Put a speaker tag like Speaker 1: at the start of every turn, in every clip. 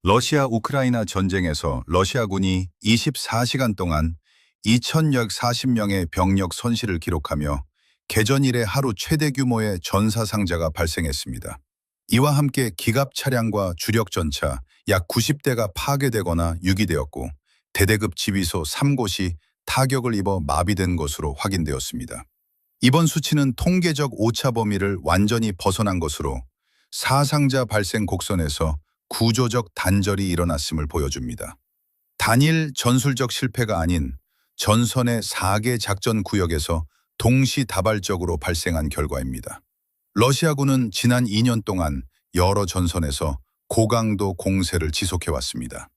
Speaker 1: 러시아 우크라이나 전쟁에서 러시아군이 24시간 동안 2,140명의 병력 손실을 기록하며 개전 이래 하루 최대 규모의 전사 상자가 발생했습니다. 이와 함께 기갑 차량과 주력 전차 약 90대가 파괴되거나 유기되었고 대대급 지휘소 3곳이 타격을 입어 마비된 것으로 확인되었습니다. 이번 수치는 통계적 오차 범위를 완전히 벗어난 것으로 사상자 발생 곡선에서 구조적 단절이 일어났음을 보여줍니다. 단일 전술적 실패가 아닌 전선의 4개 작전 구역에서 동시다발적으로 발생한 결과입니다. 러시아군은 지난 2년 동안 여러 전선에서 고강도 공세를 지속해왔습니다.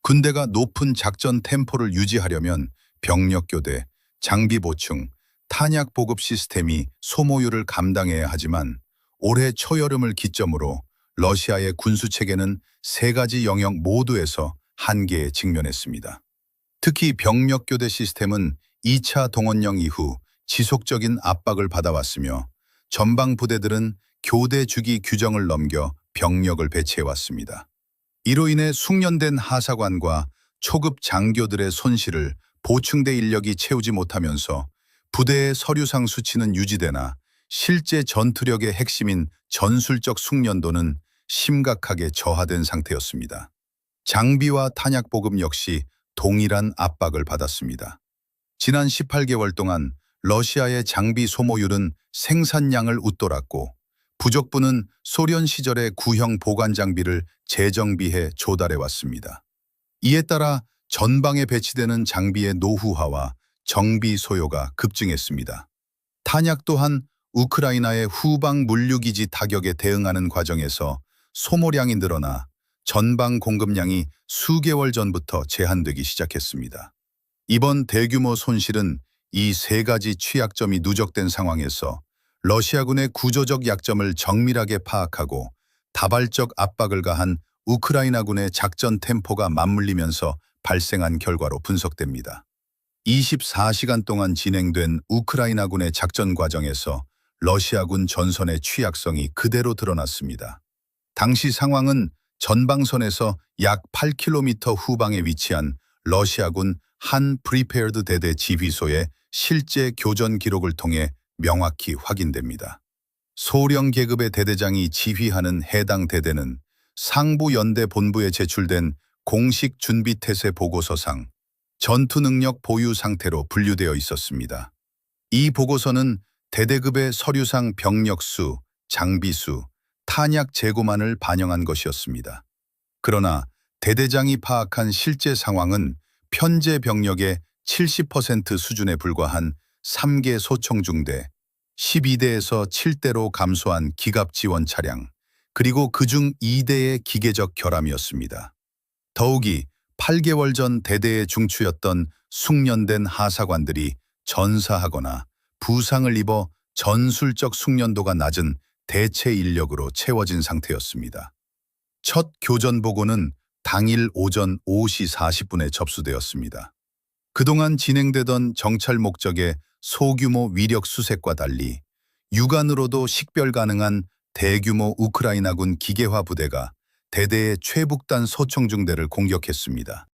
Speaker 1: 군대가 높은 작전 템포를 유지하려면 병력 교대, 장비 보충, 탄약 보급 시스템이 소모율을 감당해야 하지만 올해 초여름을 기점으로 러시아의 군수체계는 세 가지 영역 모두에서 한계에 직면했습니다. 특히 병력 교대 시스템은 2차 동원령 이후 지속적인 압박을 받아왔으며 전방 부대들은 교대 주기 규정을 넘겨 병력을 배치해왔습니다. 이로 인해 숙련된 하사관과 초급 장교들의 손실을 보충대 인력이 채우지 못하면서 부대의 서류상 수치는 유지되나 실제 전투력의 핵심인 전술적 숙련도는 심각하게 저하된 상태였습니다. 장비와 탄약 보급 역시 동일한 압박을 받았습니다. 지난 18개월 동안 러시아의 장비 소모율은 생산량을 웃돌았고 부족부는 소련 시절의 구형 보관 장비를 재정비해 조달해왔습니다. 이에 따라 전방에 배치되는 장비의 노후화와 정비 소요가 급증했습니다. 탄약 또한 우크라이나의 후방 물류기지 타격에 대응하는 과정에서 소모량이 늘어나 전방 공급량이 수개월 전부터 제한되기 시작했습니다. 이번 대규모 손실은 이 세 가지 취약점이 누적된 상황에서 러시아군의 구조적 약점을 정밀하게 파악하고 다발적 압박을 가한 우크라이나군의 작전 템포가 맞물리면서 발생한 결과로 분석됩니다. 24시간 동안 진행된 우크라이나군의 작전 과정에서 러시아군 전선의 취약성이 그대로 드러났습니다. 당시 상황은 전방선에서 약 8km 후방에 위치한 러시아군 한 프리페어드 대대 지휘소의 실제 교전 기록을 통해 명확히 확인됩니다. 소령 계급의 대대장이 지휘하는 해당 대대는 상부 연대 본부에 제출된 공식 준비 태세 보고서상 전투 능력 보유 상태로 분류되어 있었습니다. 이 보고서는 대대급의 서류상 병력 수, 장비 수, 탄약 재고만을 반영한 것이었습니다. 그러나 대대장이 파악한 실제 상황은 편제 병력의 70% 수준에 불과한 3개 소총중대, 12대에서 7대로 감소한 기갑 지원 차량, 그리고 그중 2대의 기계적 결함이었습니다. 더욱이 8개월 전 대대의 중추였던 숙련된 하사관들이 전사하거나 부상을 입어 전술적 숙련도가 낮은 대체 인력으로 채워진 상태였습니다. 첫 교전 보고는 당일 오전 5시 40분에 접수되었습니다. 그동안 진행되던 정찰 목적의 소규모 위력 수색과 달리 육안으로도 식별 가능한 대규모 우크라이나군 기계화 부대가 대대의 최북단 소총중대를 공격했습니다.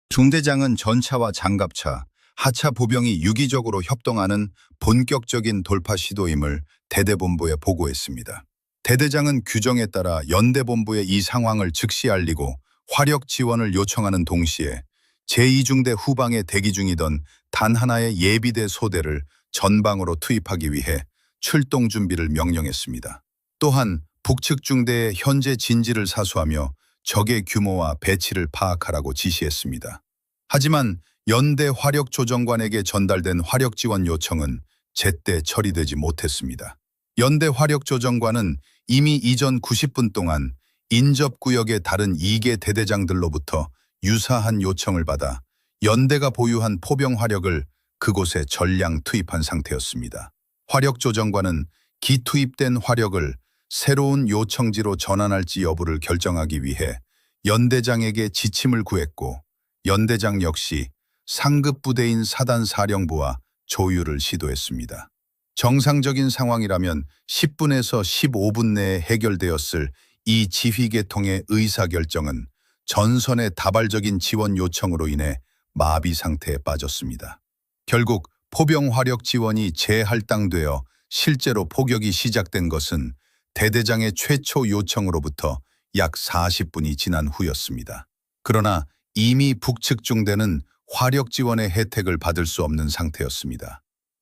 Speaker 1: 중대장은 전차와 장갑차, 하차 보병이 유기적으로 협동하는 본격적인 돌파 시도임을 대대본부에 보고했습니다. 대대장은 규정에 따라 연대본부에 이 상황을 즉시 알리고 화력 지원을 요청하는 동시에 제2중대 후방에 대기 중이던 단 하나의 예비대 소대를 전방으로 투입하기 위해 출동 준비를 명령했습니다. 또한 북측 중대의 현재 진지를 사수하며 적의 규모와 배치를 파악하라고 지시했습니다. 하지만 연대 화력조정관에게 전달된 화력 지원 요청은 제때 처리되지 못했습니다. 연대 화력조정관은 이미 이전 90분 동안 인접구역의 다른 2개 대대장들로부터 유사한 요청을 받아 연대가 보유한 포병 화력을 그곳에 전량 투입한 상태였습니다. 화력조정관은 기투입된 화력을 새로운 요청지로 전환할지 여부를 결정하기 위해 연대장에게 지침을 구했고 연대장 역시 상급 부대인 사단사령부와 조율을 시도했습니다. 정상적인 상황이라면 10분에서 15분 내에 해결되었을 이 지휘 계통의 의사결정은 전선의 다발적인 지원 요청으로 인해 마비 상태에 빠졌습니다. 결국 포병 화력 지원이 재할당되어 실제로 포격이 시작된 것은 대대장의 최초 요청으로부터 약 40분이 지난 후였습니다. 그러나 이미 북측 중대는 화력 지원의 혜택을 받을 수 없는 상태였습니다.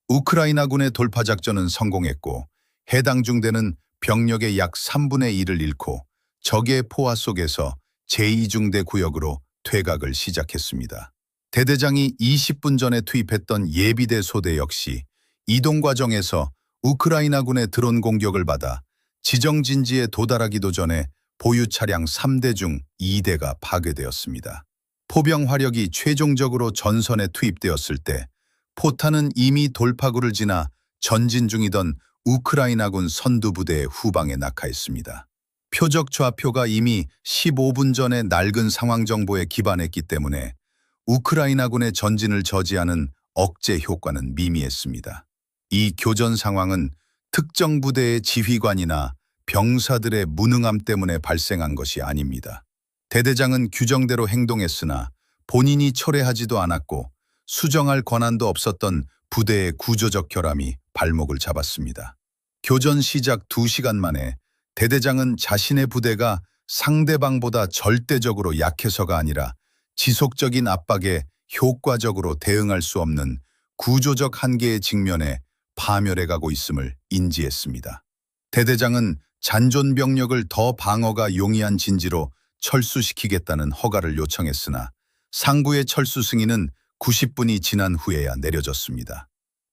Speaker 1: 우크라이나군의 돌파 작전은 성공했고 해당 중대는 병력의 약 3분의 1을 잃고 적의 포화 속에서 제2중대 구역으로 퇴각을 시작했습니다. 대대장이 20분 전에 투입했던 예비대 소대 역시 이동 과정에서 우크라이나군의 드론 공격을 받아 지정진지에 도달하기도 전에 보유 차량 3대 중 2대가 파괴되었습니다. 포병 화력이 최종적으로 전선에 투입되었을 때 포탄은 이미 돌파구를 지나 전진 중이던 우크라이나군 선두부대의 후방에 낙하했습니다. 표적 좌표가 이미 15분 전에 낡은 상황 정보에 기반했기 때문에 우크라이나군의 전진을 저지하는 억제 효과는 미미했습니다. 이 교전 상황은 특정 부대의 지휘관이나 병사들의 무능함 때문에 발생한 것이 아닙니다. 대대장은 규정대로 행동했으나 본인이 철회하지도 않았고 수정할 권한도 없었던 부대의 구조적 결함이 발목을 잡았습니다. 교전 시작 2시간 만에 대대장은 자신의 부대가 상대방보다 절대적으로 약해서가 아니라 지속적인 압박에 효과적으로 대응할 수 없는 구조적 한계의 직면에 파멸해가고 있음을 인지했습니다. 대대장은 잔존 병력을 더 방어가 용이한 진지로 철수시키겠다는 허가를 요청했으나 상부의 철수 승인은 90분이 지난 후에야 내려졌습니다.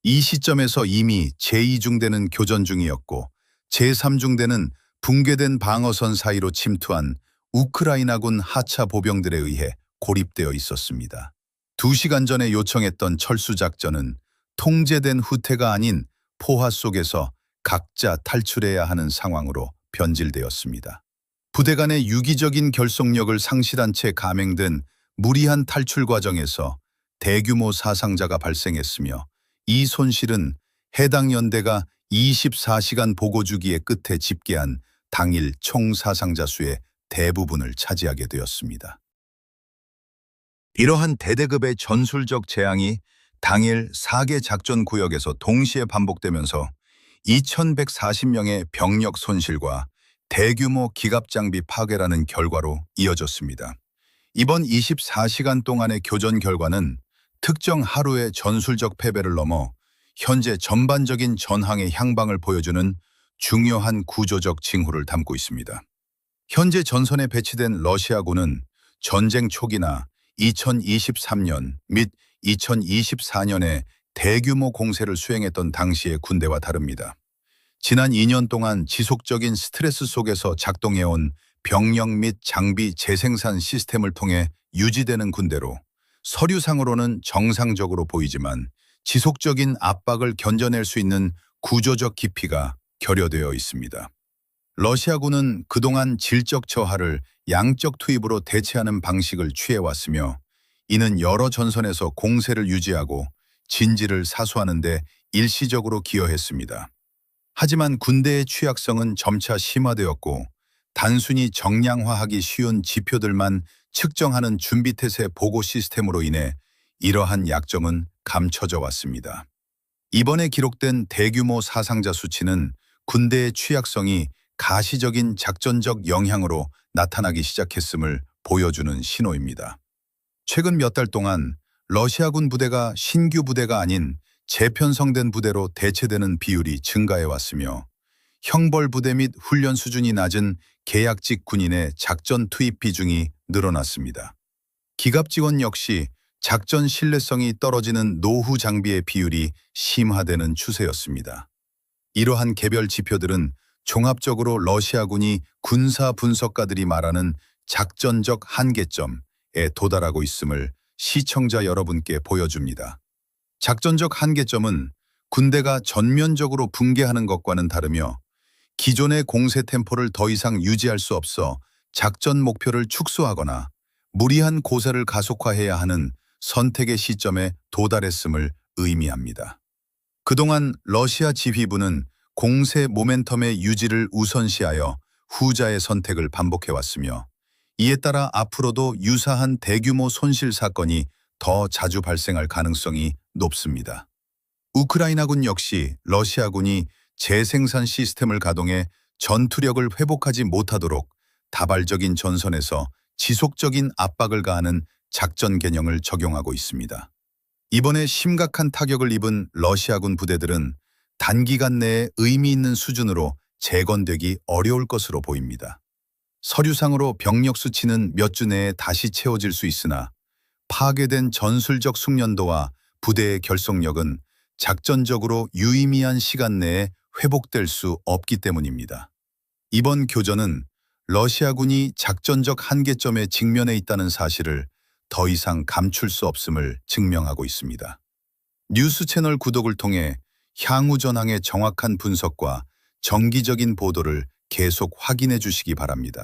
Speaker 1: 이 시점에서 이미 제2중대는 교전 중이었고 제3중대는 붕괴된 방어선 사이로 침투한 우크라이나군 하차 보병들에 의해 고립되어 있었습니다. 2시간 전에 요청했던 철수작전은 통제된 후퇴가 아닌 포화 속에서 각자 탈출해야 하는 상황으로 변질되었습니다. 부대 간의 유기적인 결속력을 상실한 채 감행된 무리한 탈출 과정에서 대규모 사상자가 발생했으며 이 손실은 해당 연대가 24시간 보고주기의 끝에 집계한 당일 총 사상자 수의 대부분을 차지하게 되었습니다. 이러한 대대급의 전술적 재앙이 당일 4개 작전 구역에서 동시에 반복되면서 2140명의 병력 손실과 대규모 기갑장비 파괴라는 결과로 이어졌습니다. 이번 24시간 동안의 교전 결과는 특정 하루의 전술적 패배를 넘어 현재 전반적인 전황의 향방을 보여주는 중요한 구조적 징후를 담고 있습니다. 현재 전선에 배치된 러시아군은 전쟁 초기나 2023년 및 2024년에 대규모 공세를 수행했던 당시의 군대와 다릅니다. 지난 2년 동안 지속적인 스트레스 속에서 작동해온 병력 및 장비 재생산 시스템을 통해 유지되는 군대로 서류상으로는 정상적으로 보이지만 지속적인 압박을 견뎌낼 수 있는 구조적 깊이가 결여되어 있습니다. 러시아군은 그동안 질적 저하를 양적 투입으로 대체하는 방식을 취해왔으며 이는 여러 전선에서 공세를 유지하고 진지를 사수하는 데 일시적으로 기여했습니다. 하지만 군대의 취약성은 점차 심화되었고 단순히 정량화하기 쉬운 지표들만 측정하는 준비태세 보고 시스템으로 인해 이러한 약점은 감춰져 왔습니다. 이번에 기록된 대규모 사상자 수치는 군대의 취약성이 가시적인 작전적 영향으로 나타나기 시작했음을 보여주는 신호입니다. 최근 몇 달 동안 러시아군 부대가 신규 부대가 아닌 재편성된 부대로 대체되는 비율이 증가해 왔으며 형벌 부대 및 훈련 수준이 낮은 계약직 군인의 작전 투입 비중이 늘어났습니다. 기갑 지원 역시 작전 신뢰성이 떨어지는 노후 장비의 비율이 심화되는 추세였습니다. 이러한 개별 지표들은 종합적으로 러시아군이 군사 분석가들이 말하는 작전적 한계점에 도달하고 있음을 시청자 여러분께 보여줍니다. 작전적 한계점은 군대가 전면적으로 붕괴하는 것과는 다르며 기존의 공세 템포를 더 이상 유지할 수 없어 작전 목표를 축소하거나 무리한 고사를 가속화해야 하는 선택의 시점에 도달했음을 의미합니다. 그동안 러시아 지휘부는 공세 모멘텀의 유지를 우선시하여 후자의 선택을 반복해왔으며 이에 따라 앞으로도 유사한 대규모 손실 사건이 더 자주 발생할 가능성이 높습니다. 우크라이나군 역시 러시아군이 재생산 시스템을 가동해 전투력을 회복하지 못하도록 다발적인 전선에서 지속적인 압박을 가하는 작전 개념을 적용하고 있습니다. 이번에 심각한 타격을 입은 러시아군 부대들은 단기간 내에 의미 있는 수준으로 재건되기 어려울 것으로 보입니다. 서류상으로 병력 수치는 몇 주 내에 다시 채워질 수 있으나 파괴된 전술적 숙련도와 부대의 결속력은 작전적으로 유의미한 시간 내에 회복될 수 없기 때문입니다. 이번 교전은 러시아군이 작전적 한계점에 직면해 있다는 사실을 더 이상 감출 수 없음을 증명하고 있습니다. 뉴스 채널 구독을 통해 향후 전황의 정확한 분석과 정기적인 보도를 계속 확인해 주시기 바랍니다.